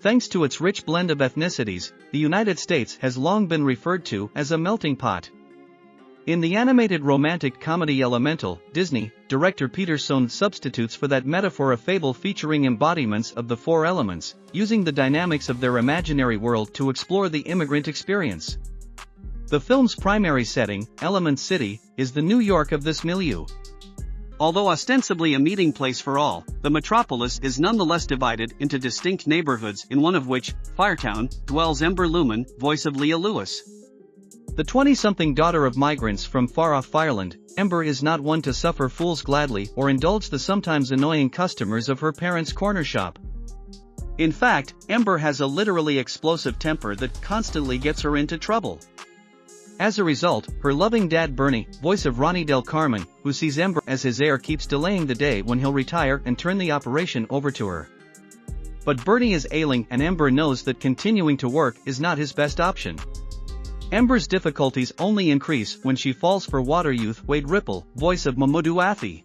Thanks to its rich blend of ethnicities, the United States has long been referred to as a melting pot. In the animated romantic comedy Elemental, Disney director Peter Sohn substitutes for that metaphor a fable featuring embodiments of the four elements, using the dynamics of their imaginary world to explore the immigrant experience. The film's primary setting, Element City, is the New York of this milieu. Although ostensibly a meeting place for all, the metropolis is nonetheless divided into distinct neighborhoods, in one of which, Firetown, dwells Ember Lumen, voice of Leah Lewis. The 20-something daughter of migrants from far-off Ireland, Ember is not one to suffer fools gladly or indulge the sometimes annoying customers of her parents' corner shop. In fact, Ember has a literally explosive temper that constantly gets her into trouble. As a result, her loving dad Bernie, voice of Ronnie Del Carmen, who sees Ember as his heir, keeps delaying the day when he'll retire and turn the operation over to her. But Bernie is ailing and Ember knows that continuing to work is not his best option. Ember's difficulties only increase when she falls for water youth Wade Ripple, voice of Mamoudou Athie.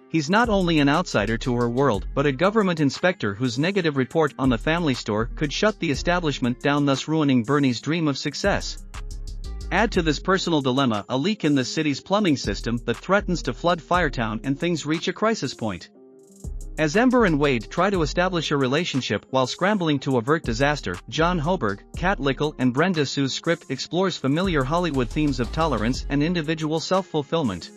He's not only an outsider to her world but a government inspector whose negative report on the family store could shut the establishment down, thus ruining Bernie's dream of success. Add to this personal dilemma a leak in the city's plumbing system that threatens to flood Firetown and things reach a crisis point. As Ember and Wade try to establish a relationship while scrambling to avert disaster, John Hoberg, Kat Lickle and Brenda Sue's script explores familiar Hollywood themes of tolerance and individual self-fulfillment.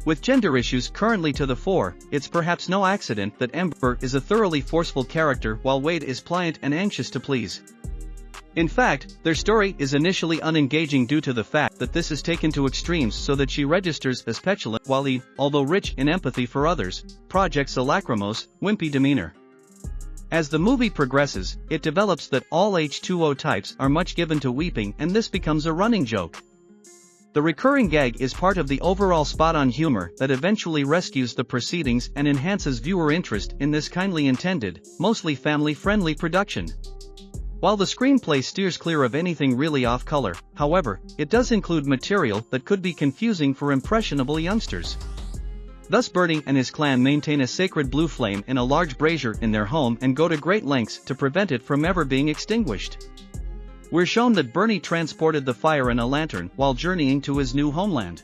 With gender issues currently to the fore, it's perhaps no accident that Ember is a thoroughly forceful character while Wade is pliant and anxious to please. In fact, their story is initially unengaging due to the fact that this is taken to extremes so that she registers as petulant while he, although rich in empathy for others, projects a lachrymose, wimpy demeanor. As the movie progresses, it develops that all H2O types are much given to weeping, and this becomes a running joke. The recurring gag is part of the overall spot-on humor that eventually rescues the proceedings and enhances viewer interest in this kindly intended, mostly family-friendly production. While the screenplay steers clear of anything really off-color, however, it does include material that could be confusing for impressionable youngsters. Thus Bernie and his clan maintain a sacred blue flame in a large brazier in their home and go to great lengths to prevent it from ever being extinguished. We're shown that Bernie transported the fire in a lantern while journeying to his new homeland.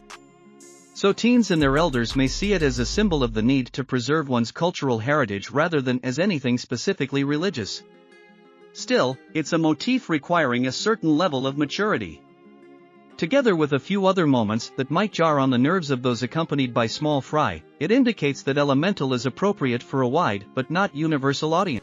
So teens and their elders may see it as a symbol of the need to preserve one's cultural heritage rather than as anything specifically religious. Still, it's a motif requiring a certain level of maturity. Together with a few other moments that might jar on the nerves of those accompanied by small fry, it indicates that Elemental is appropriate for a wide but not universal audience.